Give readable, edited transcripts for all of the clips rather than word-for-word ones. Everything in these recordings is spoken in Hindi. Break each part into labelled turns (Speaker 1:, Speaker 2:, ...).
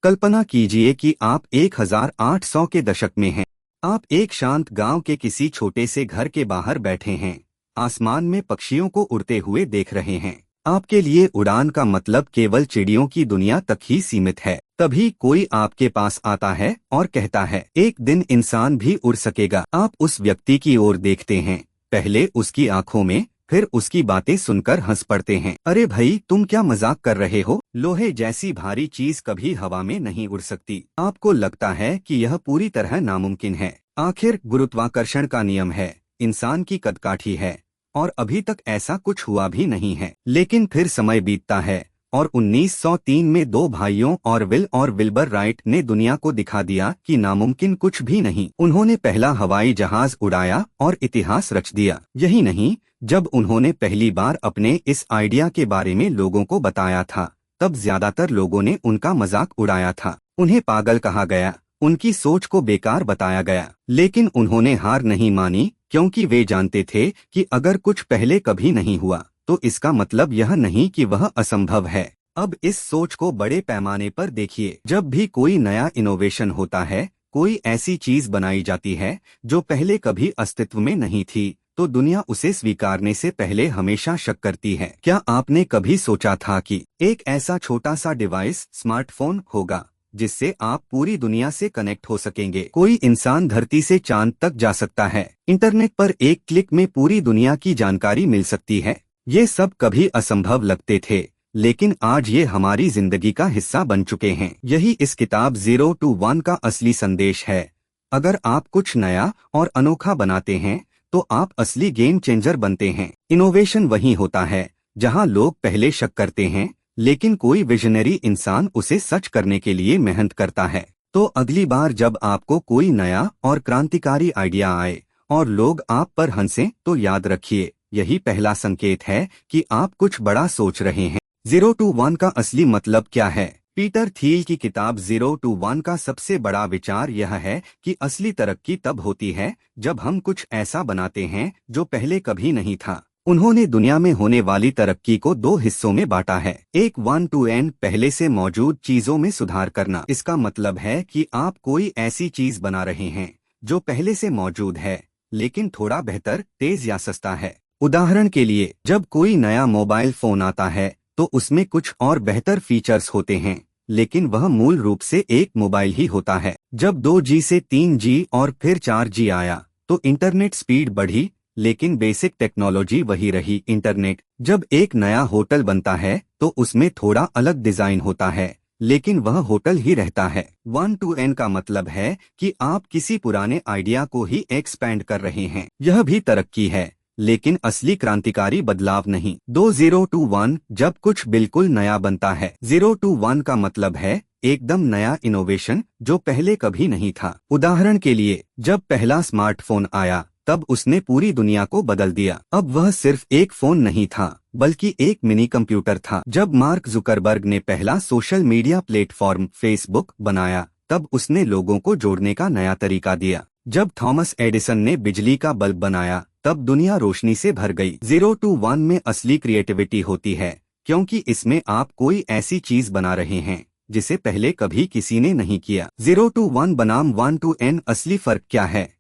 Speaker 1: कल्पना कीजिए कि आप 1800 के दशक में हैं। आप एक शांत गांव के किसी छोटे से घर के बाहर बैठे हैं। आसमान में पक्षियों को उड़ते हुए देख रहे हैं। आपके लिए उड़ान का मतलब केवल चिड़ियों की दुनिया तक ही सीमित है। तभी कोई आपके पास आता है और कहता है, एक दिन इंसान भी उड़ सकेगा। आप उस व्यक्ति की ओर देखते हैं, पहले उसकी आंखों में, फिर उसकी बातें सुनकर हंस पड़ते हैं। अरे भाई, तुम क्या मजाक कर रहे हो? लोहे जैसी भारी चीज कभी हवा में नहीं उड़ सकती। आपको लगता है कि यह पूरी तरह नामुमकिन है। आखिर गुरुत्वाकर्षण का नियम है, इंसान की कदकाठी है, और अभी तक ऐसा कुछ हुआ भी नहीं है। लेकिन फिर समय बीतता है और 1903 में दो भाइयों ऑरविल और विल्बर राइट ने दुनिया को दिखा दिया कि नामुमकिन कुछ भी नहीं। उन्होंने पहला हवाई जहाज उड़ाया और इतिहास रच दिया। यही नहीं, जब उन्होंने पहली बार अपने इस आइडिया के बारे में लोगों को बताया था, तब ज्यादातर लोगों ने उनका मजाक उड़ाया था। उन्हें पागल कहा गया, उनकी सोच को बेकार बताया गया। लेकिन उन्होंने हार नहीं मानी, क्योंकि वे जानते थे कि अगर कुछ पहले कभी नहीं हुआ तो इसका मतलब यह नहीं कि वह असंभव है। अब इस सोच को बड़े पैमाने पर देखिए। जब भी कोई नया इनोवेशन होता है, कोई ऐसी चीज बनाई जाती है जो पहले कभी अस्तित्व में नहीं थी, तो दुनिया उसे स्वीकारने से पहले हमेशा शक करती है। क्या आपने कभी सोचा था कि एक ऐसा छोटा सा डिवाइस, स्मार्टफोन होगा, जिससे आप पूरी दुनिया से कनेक्ट हो सकेंगे? कोई इंसान धरती से चांद तक जा सकता है। इंटरनेट पर एक क्लिक में पूरी दुनिया की जानकारी मिल सकती है। ये सब कभी असंभव लगते थे, लेकिन आज ये हमारी जिंदगी का हिस्सा बन चुके हैं। यही इस किताब 0 to 1 का असली संदेश है। अगर आप कुछ नया और अनोखा बनाते हैं, तो आप असली गेम चेंजर बनते हैं। इनोवेशन वही होता है जहां लोग पहले शक करते हैं, लेकिन कोई विजनरी इंसान उसे सच करने के लिए मेहनत करता है। तो अगली बार जब आपको कोई नया और क्रांतिकारी आइडिया आए और लोग आप पर हंसें, तो याद रखिए, यही पहला संकेत है कि आप कुछ बड़ा सोच रहे हैं। 0 to 1 का असली मतलब क्या है? पीटर थील की किताब 0 to 1 का सबसे बड़ा विचार यह है कि असली तरक्की तब होती है जब हम कुछ ऐसा बनाते हैं जो पहले कभी नहीं था। उन्होंने दुनिया में होने वाली तरक्की को दो हिस्सों में बांटा है। एक 1 to n, पहले से मौजूद चीजों में सुधार करना। इसका मतलब है कि आप कोई ऐसी चीज बना रहे हैं जो पहले से मौजूद है, लेकिन थोड़ा बेहतर, तेज या सस्ता है। उदाहरण के लिए, जब कोई नया मोबाइल फोन आता है तो उसमें कुछ और बेहतर फीचर्स होते हैं, लेकिन वह मूल रूप से एक मोबाइल ही होता है। जब 2G से 3G और फिर 4G आया तो इंटरनेट स्पीड बढ़ी, लेकिन बेसिक टेक्नोलॉजी वही रही, इंटरनेट। जब एक नया होटल बनता है तो उसमें थोड़ा अलग डिजाइन होता है, लेकिन वह होटल ही रहता है। 1 to n का मतलब है कि आप किसी पुराने आइडिया को ही एक्सपैंड कर रहे हैं। यह भी तरक्की है, लेकिन असली क्रांतिकारी बदलाव नहीं। 0 to 1, जब कुछ बिल्कुल नया बनता है। 0 to 1 का मतलब है एकदम नया इनोवेशन जो पहले कभी नहीं था। उदाहरण के लिए, जब पहला स्मार्टफोन आया तब उसने पूरी दुनिया को बदल दिया। अब वह सिर्फ एक फोन नहीं था, बल्कि एक मिनी कंप्यूटर था। जब मार्क जुकरबर्ग ने पहला सोशल मीडिया प्लेटफॉर्म फेसबुक बनाया, तब उसने लोगों को जोड़ने का नया तरीका दिया। जब थॉमस एडिसन ने बिजली का बल्ब बनाया, तब दुनिया रोशनी से भर गई। 0 to 1 में असली क्रिएटिविटी होती है, क्योंकि इसमें आप कोई ऐसी चीज बना रहे हैं जिसे पहले कभी किसी ने नहीं किया। 0 to 1 बनाम 1 to n, असली फर्क क्या है?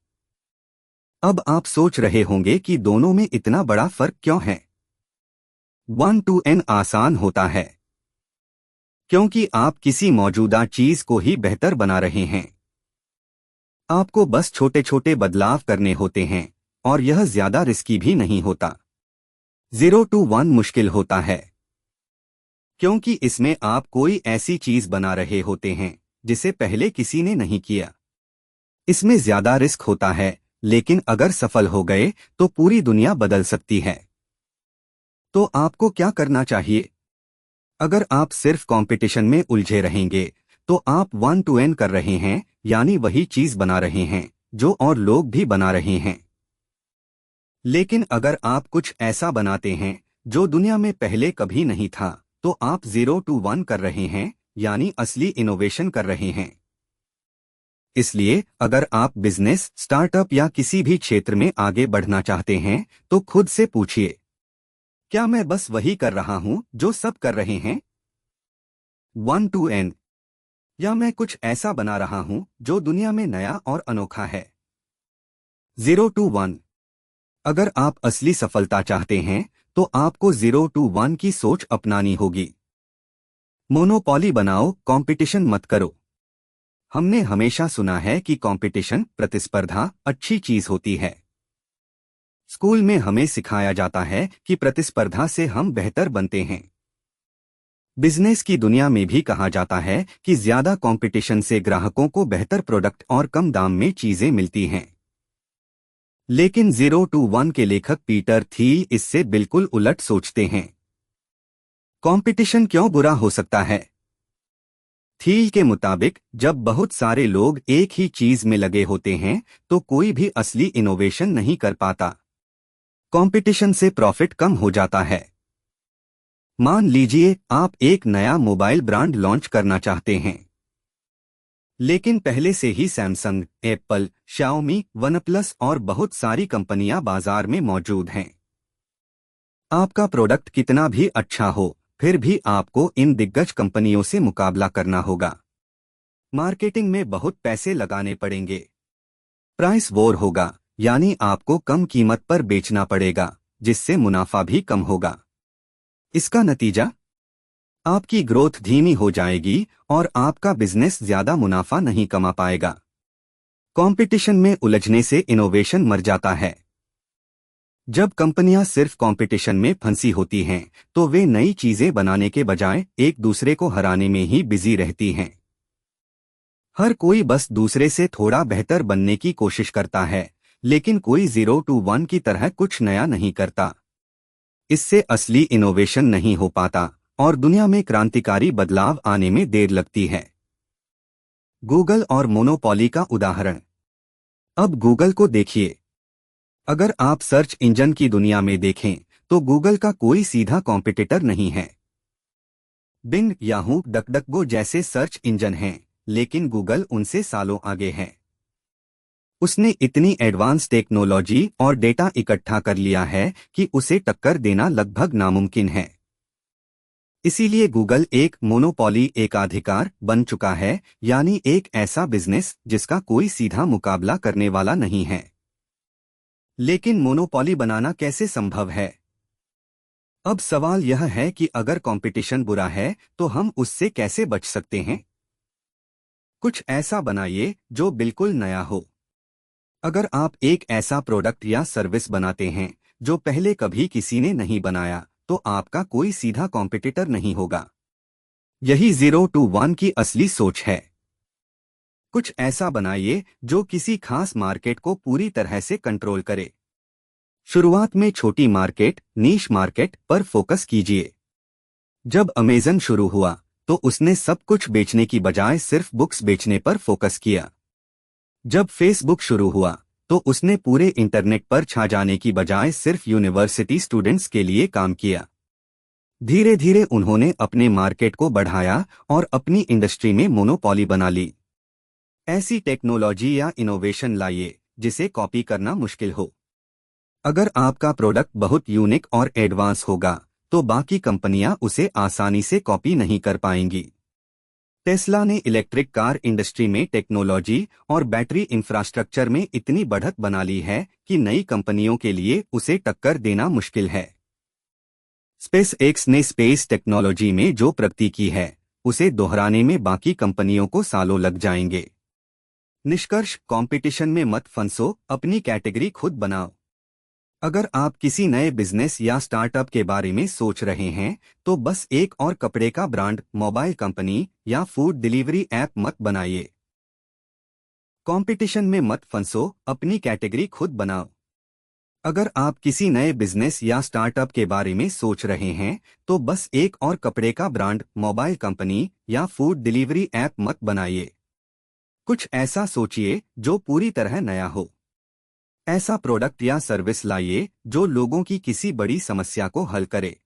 Speaker 1: अब आप सोच रहे होंगे कि दोनों में इतना बड़ा फर्क क्यों है। 1 to n आसान होता है, क्योंकि आप किसी मौजूदा चीज को ही बेहतर बना रहे हैं। आपको बस छोटे छोटे बदलाव करने होते हैं, और यह ज्यादा रिस्की भी नहीं होता। 0 to 1 मुश्किल होता है, क्योंकि इसमें आप कोई ऐसी चीज बना रहे होते हैं जिसे पहले किसी ने नहीं किया। इसमें ज्यादा रिस्क होता है, लेकिन अगर सफल हो गए तो पूरी दुनिया बदल सकती है। तो आपको क्या करना चाहिए? अगर आप सिर्फ कंपटीशन में उलझे रहेंगे, तो आप 1 to n कर रहे हैं, यानी वही चीज बना रहे हैं जो और लोग भी बना रहे हैं। लेकिन अगर आप कुछ ऐसा बनाते हैं जो दुनिया में पहले कभी नहीं था, तो आप 0 to 1 कर रहे हैं, यानी असली इनोवेशन कर रहे हैं। इसलिए अगर आप बिजनेस, स्टार्टअप या किसी भी क्षेत्र में आगे बढ़ना चाहते हैं, तो खुद से पूछिए, क्या मैं बस वही कर रहा हूं जो सब कर रहे हैं? 1 to n या मैं कुछ ऐसा बना रहा हूं जो दुनिया में नया और अनोखा है। 0 to 1। अगर आप असली सफलता चाहते हैं तो आपको 0 to 1 की सोच अपनानी होगी। मोनोपोली बनाओ, कंपटीशन मत करो। हमने हमेशा सुना है कि कंपटीशन, प्रतिस्पर्धा अच्छी चीज होती है। स्कूल में हमें सिखाया जाता है कि प्रतिस्पर्धा से हम बेहतर बनते हैं। बिजनेस की दुनिया में भी कहा जाता है कि ज्यादा कंपटीशन से ग्राहकों को बेहतर प्रोडक्ट और कम दाम में चीजें मिलती हैं। लेकिन 0 to 1 के लेखक पीटर थील इससे बिल्कुल उलट सोचते हैं। कंपटीशन क्यों बुरा हो सकता है? थील के मुताबिक जब बहुत सारे लोग एक ही चीज में लगे होते हैं तो कोई भी असली इनोवेशन नहीं कर पाता। कंपटीशन से प्रॉफिट कम हो जाता है। मान लीजिए आप एक नया मोबाइल ब्रांड लॉन्च करना चाहते हैं, लेकिन पहले से ही सैमसंग, एप्पल, शाओमी, वनप्लस और बहुत सारी कंपनियां बाजार में मौजूद हैं। आपका प्रोडक्ट कितना भी अच्छा हो, फिर भी आपको इन दिग्गज कंपनियों से मुकाबला करना होगा। मार्केटिंग में बहुत पैसे लगाने पड़ेंगे। प्राइस वॉर होगा, यानी आपको कम कीमत पर बेचना पड़ेगा, जिससे मुनाफा भी कम होगा। इसका नतीजा, आपकी ग्रोथ धीमी हो जाएगी और आपका बिजनेस ज्यादा मुनाफा नहीं कमा पाएगा। कंपटीशन में उलझने से इनोवेशन मर जाता है। जब कंपनियां सिर्फ कंपटीशन में फंसी होती हैं, तो वे नई चीजें बनाने के बजाय एक दूसरे को हराने में ही बिजी रहती हैं। हर कोई बस दूसरे से थोड़ा बेहतर बनने की कोशिश करता है, लेकिन कोई 0 to 1 की तरह कुछ नया नहीं करता। इससे असली इनोवेशन नहीं हो पाता और दुनिया में क्रांतिकारी बदलाव आने में देर लगती है। गूगल और मोनोपोली का उदाहरण। अब गूगल को देखिए। अगर आप सर्च इंजन की दुनिया में देखें तो गूगल का कोई सीधा कॉम्पिटिटर नहीं है। बिंग, याहू, डकडकगो जैसे सर्च इंजन हैं, लेकिन गूगल उनसे सालों आगे है। उसने इतनी एडवांस टेक्नोलॉजी और डेटा इकट्ठा कर लिया है कि उसे टक्कर देना लगभग नामुमकिन है। इसीलिए गूगल एक मोनोपोली, एकाधिकार बन चुका है, यानी एक ऐसा बिजनेस जिसका कोई सीधा मुकाबला करने वाला नहीं है। लेकिन मोनोपोली बनाना कैसे संभव है? अब सवाल यह है कि अगर कंपटीशन बुरा है तो हम उससे कैसे बच सकते हैं? कुछ ऐसा बनाइए जो बिल्कुल नया हो। अगर आप एक ऐसा प्रोडक्ट या सर्विस बनाते हैं जो पहले कभी किसी ने नहीं बनाया, तो आपका कोई सीधा कॉम्पिटिटर नहीं होगा। यही 0 to 1 की असली सोच है। कुछ ऐसा बनाइए जो किसी खास मार्केट को पूरी तरह से कंट्रोल करे। शुरुआत में छोटी मार्केट, नीश मार्केट पर फोकस कीजिए। जब अमेज़न शुरू हुआ तो उसने सब कुछ बेचने की बजाय सिर्फ बुक्स बेचने पर फोकस किया। जब फेसबुक शुरू हुआ तो उसने पूरे इंटरनेट पर छा जाने की बजाय सिर्फ यूनिवर्सिटी स्टूडेंट्स के लिए काम किया। धीरे धीरे उन्होंने अपने मार्केट को बढ़ाया और अपनी इंडस्ट्री में मोनोपोली बना ली। ऐसी टेक्नोलॉजी या इनोवेशन लाइए जिसे कॉपी करना मुश्किल हो। अगर आपका प्रोडक्ट बहुत यूनिक और एडवांस होगा तो बाकी कंपनियां उसे आसानी से कॉपी नहीं कर पाएंगी। टेस्ला ने इलेक्ट्रिक कार इंडस्ट्री में टेक्नोलॉजी और बैटरी इंफ्रास्ट्रक्चर में इतनी बढ़त बना ली है कि नई कंपनियों के लिए उसे टक्कर देना मुश्किल है। स्पेस एक्स ने स्पेस टेक्नोलॉजी में जो प्रगति की है, उसे दोहराने में बाकी कंपनियों को सालों लग जाएंगे। निष्कर्ष, कंपटीशन में मत फंसो, अपनी कैटेगरी खुद बनाओ। अगर आप किसी नए बिजनेस या स्टार्टअप के बारे में सोच रहे हैं तो बस एक और कपड़े का ब्रांड, मोबाइल कंपनी या फूड डिलीवरी ऐप मत बनाइए। कंपटीशन में मत फंसो, अपनी कैटेगरी खुद बनाओ। अगर आप किसी नए बिजनेस या स्टार्टअप के बारे में सोच रहे हैं तो बस एक और कपड़े का ब्रांड, मोबाइल कंपनी या फूड डिलीवरी ऐप मत बनाइए। कुछ ऐसा सोचिए जो पूरी तरह नया हो। ऐसा प्रोडक्ट या सर्विस लाइए जो लोगों की किसी बड़ी समस्या को हल करे,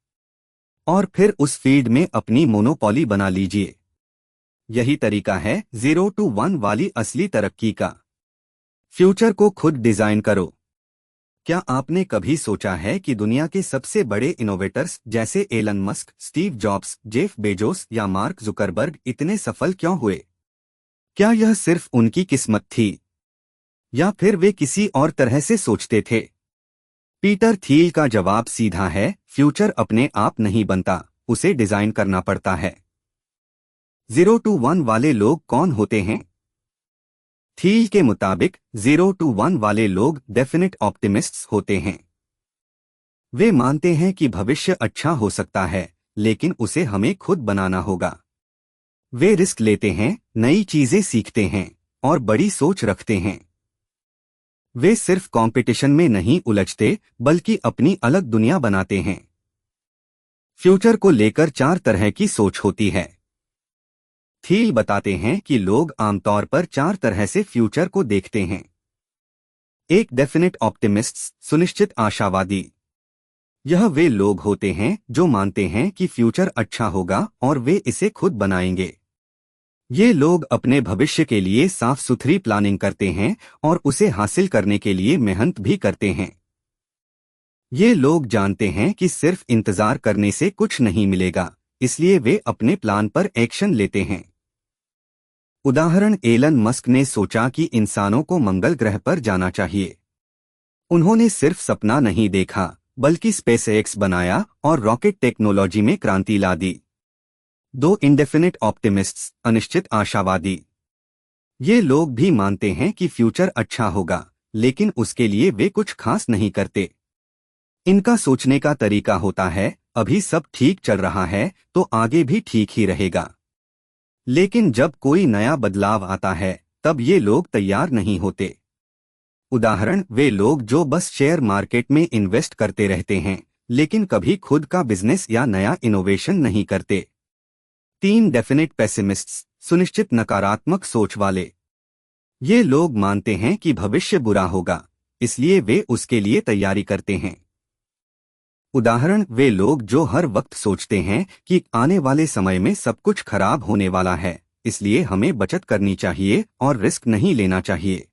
Speaker 1: और फिर उस फील्ड में अपनी मोनोपोली बना लीजिए। यही तरीका है 0 to 1 वाली असली तरक्की का। फ्यूचर को खुद डिजाइन करो। क्या आपने कभी सोचा है कि दुनिया के सबसे बड़े इनोवेटर्स जैसे Elon Musk, Steve Jobs, Jeff Bezos या मार्क जुकरबर्ग इतने सफल क्यों हुए? क्या यह सिर्फ उनकी किस्मत थी या फिर वे किसी और तरह से सोचते थे? पीटर थियल का जवाब सीधा है, फ्यूचर अपने आप नहीं बनता, उसे डिजाइन करना पड़ता है। 0 to 1 वाले लोग कौन होते हैं? थियल के मुताबिक 0 to 1 वाले लोग डेफिनेट ऑप्टिमिस्ट्स होते हैं। वे मानते हैं कि भविष्य अच्छा हो सकता है, लेकिन उसे हमें खुद बनाना होगा। वे रिस्क लेते हैं, नई चीजें सीखते हैं और बड़ी सोच रखते हैं। वे सिर्फ कंपटीशन में नहीं उलझते, बल्कि अपनी अलग दुनिया बनाते हैं। फ्यूचर को लेकर 4 तरह की सोच होती है। थियल बताते हैं कि लोग आमतौर पर 4 तरह से फ्यूचर को देखते हैं। 1 डेफिनेट ऑप्टिमिस्ट्स, सुनिश्चित आशावादी। यह वे लोग होते हैं जो मानते हैं कि फ्यूचर अच्छा होगा और वे इसे खुद बनाएंगे। ये लोग अपने भविष्य के लिए साफ सुथरी प्लानिंग करते हैं और उसे हासिल करने के लिए मेहनत भी करते हैं। ये लोग जानते हैं कि सिर्फ इंतजार करने से कुछ नहीं मिलेगा, इसलिए वे अपने प्लान पर एक्शन लेते हैं। उदाहरण, एलन मस्क ने सोचा कि इंसानों को मंगल ग्रह पर जाना चाहिए। उन्होंने सिर्फ सपना नहीं देखा, बल्कि स्पेसएक्स बनाया और रॉकेट टेक्नोलॉजी में क्रांति ला दी। 2 इंडेफिनिट ऑप्टिमिस्ट्स, अनिश्चित आशावादी। ये लोग भी मानते हैं कि फ्यूचर अच्छा होगा, लेकिन उसके लिए वे कुछ खास नहीं करते। इनका सोचने का तरीका होता है, अभी सब ठीक चल रहा है तो आगे भी ठीक ही रहेगा। लेकिन जब कोई नया बदलाव आता है, तब ये लोग तैयार नहीं होते। उदाहरण, वे लोग जो बस शेयर मार्केट में इन्वेस्ट करते रहते हैं, लेकिन कभी खुद का बिजनेस या नया इनोवेशन नहीं करते। 3 डेफिनेट पेसिमिस्ट्स, सुनिश्चित नकारात्मक सोच वाले। ये लोग मानते हैं कि भविष्य बुरा होगा, इसलिए वे उसके लिए तैयारी करते हैं। उदाहरण, वे लोग जो हर वक्त सोचते हैं कि आने वाले समय में सब कुछ खराब होने वाला है, इसलिए हमें बचत करनी चाहिए और रिस्क नहीं लेना चाहिए।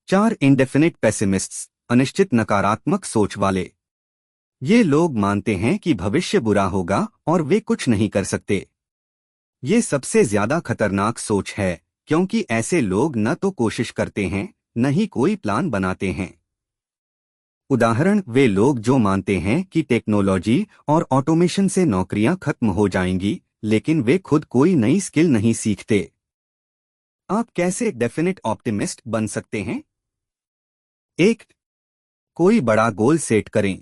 Speaker 1: 4 इंडेफिनिट पेसिमिस्ट्स, अनिश्चित नकारात्मक सोच वाले। ये लोग मानते हैं कि भविष्य बुरा होगा और वे कुछ नहीं कर सकते। ये सबसे ज्यादा खतरनाक सोच है, क्योंकि ऐसे लोग न तो कोशिश करते हैं, न ही कोई प्लान बनाते हैं। उदाहरण, वे लोग जो मानते हैं कि टेक्नोलॉजी और ऑटोमेशन से नौकरियां खत्म हो जाएंगी, लेकिन वे खुद कोई नई स्किल नहीं सीखते। आप कैसे डेफिनेट ऑप्टिमिस्ट बन सकते हैं? 1. कोई बड़ा गोल सेट करें।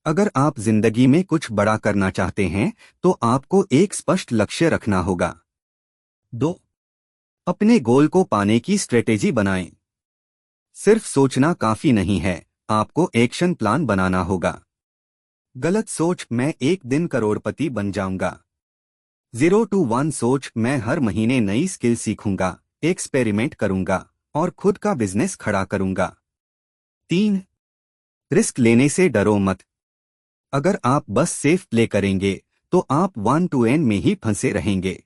Speaker 1: अगर आप जिंदगी में कुछ बड़ा करना चाहते हैं, तो आपको एक स्पष्ट लक्ष्य रखना होगा। 2. अपने गोल को पाने की स्ट्रेटेजी बनाएं। सिर्फ सोचना काफी नहीं है, आपको एक्शन प्लान बनाना होगा। गलत सोच, मैं एक दिन करोड़पति बन जाऊंगा। 0 to 1 सोच, मैं हर महीने नई स्किल सीखूंगा, एक्सपेरिमेंट करूंगा और खुद का बिजनेस खड़ा करूंगा। 3. रिस्क लेने से डरो मत। अगर आप बस सेफ प्ले करेंगे, तो आप 1 to N में ही फंसे रहेंगे।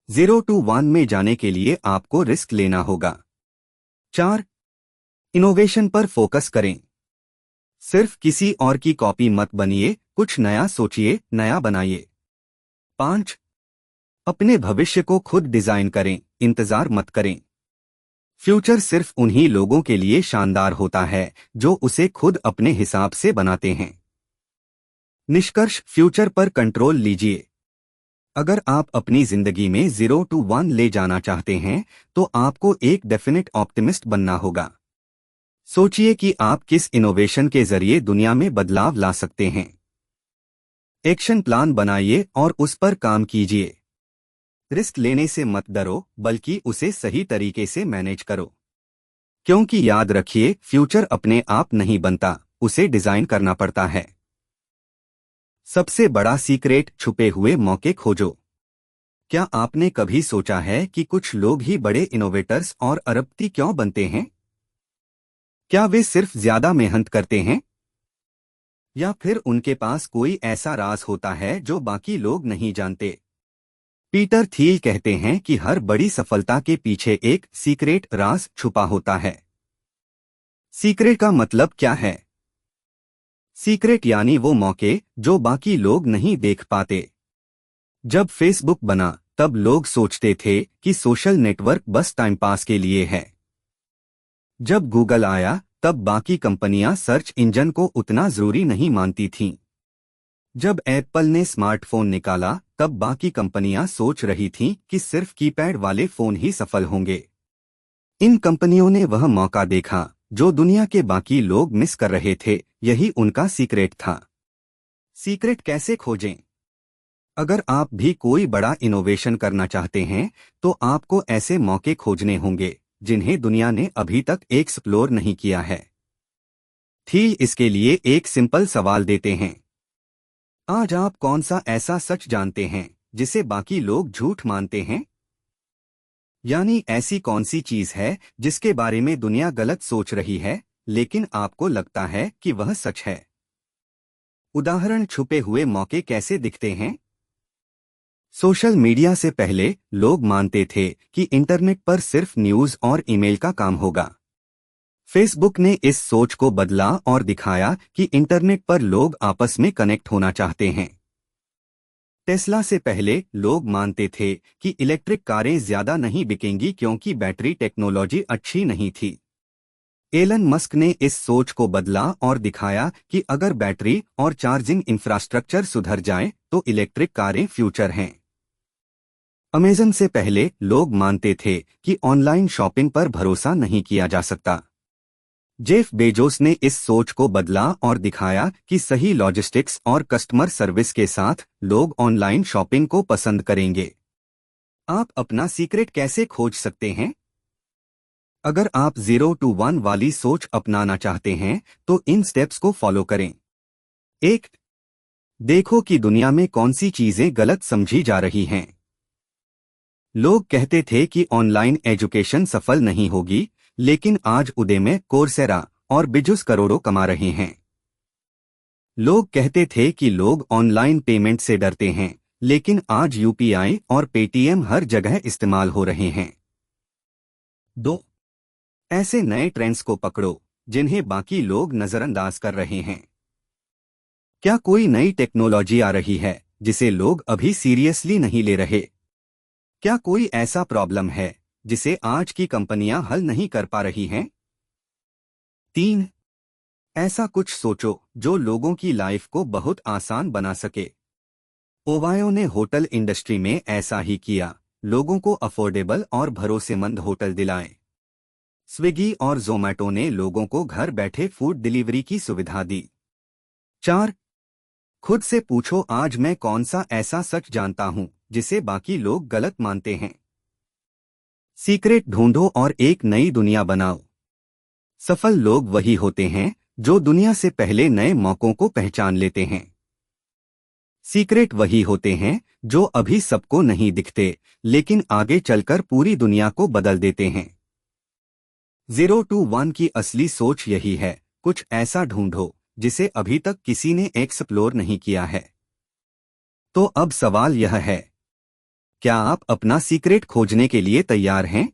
Speaker 1: 0 to 1 में जाने के लिए आपको रिस्क लेना होगा। 4. इनोवेशन पर फोकस करें। सिर्फ किसी और की कॉपी मत बनिए, कुछ नया सोचिए, नया बनाइए। 5. अपने भविष्य को खुद डिजाइन करें, इंतजार मत करें। फ्यूचर सिर्फ उन्हीं लोगों के लिए शानदार होता है जो उसे खुद अपने हिसाब से बनाते हैं। निष्कर्ष, फ्यूचर पर कंट्रोल लीजिए। अगर आप अपनी जिंदगी में 0 to 1 ले जाना चाहते हैं, तो आपको एक डेफिनेट ऑप्टिमिस्ट बनना होगा। सोचिए कि आप किस इनोवेशन के जरिए दुनिया में बदलाव ला सकते हैं। एक्शन प्लान बनाइए और उस पर काम कीजिए। रिस्क लेने से मत डरो, बल्कि उसे सही तरीके से मैनेज करो। क्योंकि याद रखिए, फ्यूचर अपने आप नहीं बनता, उसे डिजाइन करना पड़ता है। सबसे बड़ा सीक्रेट, छुपे हुए मौके खोजो। क्या आपने कभी सोचा है कि कुछ लोग ही बड़े इनोवेटर्स और अरबपति क्यों बनते हैं? क्या वे सिर्फ ज्यादा मेहनत करते हैं? या फिर उनके पास कोई ऐसा राज होता है जो बाकी लोग नहीं जानते? पीटर थियल कहते हैं कि हर बड़ी सफलता के पीछे एक सीक्रेट राज छुपा होता है। सीक्रेट का मतलब क्या है? सीक्रेट यानी वो मौके जो बाकी लोग नहीं देख पाते। जब फेसबुक बना, तब लोग सोचते थे कि social network bus time pass के लिए है। जब गूगल आया तब बाकी कंपनियां सर्च इंजन को उतना जरूरी नहीं मानती थीं। जब एप्पल ने स्मार्टफोन निकाला तब बाकी कंपनियां सोच रही थीं कि सिर्फ कीपैड वाले फोन ही सफल होंगे। इन कंपनियों ने वह मौका देखा जो दुनिया के बाकी लोग मिस कर रहे थे। यही उनका सीक्रेट था। सीक्रेट कैसे खोजें? अगर आप भी कोई बड़ा इनोवेशन करना चाहते हैं तो आपको ऐसे मौके खोजने होंगे जिन्हें दुनिया ने अभी तक एक्सप्लोर नहीं किया है। इसके लिए एक सिंपल सवाल देते हैं। आज आप कौन सा ऐसा सच जानते हैं जिसे बाकी लोग झूठ मानते हैं? यानी ऐसी कौन सी चीज है जिसके बारे में दुनिया गलत सोच रही है लेकिन आपको लगता है कि वह सच है? उदाहरण, छुपे हुए मौके कैसे दिखते हैं? सोशल मीडिया से पहले लोग मानते थे कि इंटरनेट पर सिर्फ न्यूज और ईमेल का काम होगा। फेसबुक ने इस सोच को बदला और दिखाया कि इंटरनेट पर लोग आपस में कनेक्ट होना चाहते हैं। टेस्ला से पहले लोग मानते थे कि इलेक्ट्रिक कारें ज्यादा नहीं बिकेंगी क्योंकि बैटरी टेक्नोलॉजी अच्छी नहीं थी। एलन मस्क ने इस सोच को बदला और दिखाया कि अगर बैटरी और चार्जिंग इंफ्रास्ट्रक्चर सुधर जाए तो इलेक्ट्रिक कारें फ्यूचर हैं। अमेज़न से पहले लोग मानते थे कि ऑनलाइन शॉपिंग पर भरोसा नहीं किया जा सकता। जेफ बेजोस ने इस सोच को बदला और दिखाया कि सही लॉजिस्टिक्स और कस्टमर सर्विस के साथ लोग ऑनलाइन शॉपिंग को पसंद करेंगे। आप अपना सीक्रेट कैसे खोज सकते हैं? अगर आप 0 to 1 वाली सोच अपनाना चाहते हैं तो इन स्टेप्स को फॉलो करें। 1. देखो कि दुनिया में कौन सी चीजें गलत समझी जा रही हैं। लोग कहते थे कि ऑनलाइन एजुकेशन सफल नहीं होगी, लेकिन आज उदेमी, कोर्सेरा और बिजुस करोड़ों कमा रहे हैं। लोग कहते थे कि लोग ऑनलाइन पेमेंट से डरते हैं, लेकिन आज यूपीआई और पेटीएम हर जगह इस्तेमाल हो रहे हैं। 2. ऐसे नए ट्रेंड्स को पकड़ो जिन्हें बाकी लोग नजरअंदाज कर रहे हैं। क्या कोई नई टेक्नोलॉजी आ रही है जिसे लोग अभी सीरियसली नहीं ले रहे? क्या कोई ऐसा प्रॉब्लम है जिसे आज की कंपनियां हल नहीं कर पा रही हैं? 3. ऐसा कुछ सोचो जो लोगों की लाइफ को बहुत आसान बना सके। ओवायो ने होटल इंडस्ट्री में ऐसा ही किया, लोगों को अफोर्डेबल और भरोसेमंद होटल दिलाए। स्विगी और जोमैटो ने लोगों को घर बैठे फूड डिलीवरी की सुविधा दी। 4. खुद से पूछो, आज मैं कौन सा ऐसा सच जानता हूं जिसे बाकी लोग गलत मानते हैं। सीक्रेट ढूंढो और एक नई दुनिया बनाओ। सफल लोग वही होते हैं जो दुनिया से पहले नए मौकों को पहचान लेते हैं। सीक्रेट वही होते हैं जो अभी सबको नहीं दिखते, लेकिन आगे चलकर पूरी दुनिया को बदल देते हैं। 0 to 1 की असली सोच यही है, कुछ ऐसा ढूंढो जिसे अभी तक किसी ने एक्सप्लोर नहीं किया है। तो अब सवाल यह है, क्या आप अपना सीक्रेट खोजने के लिए तैयार हैं?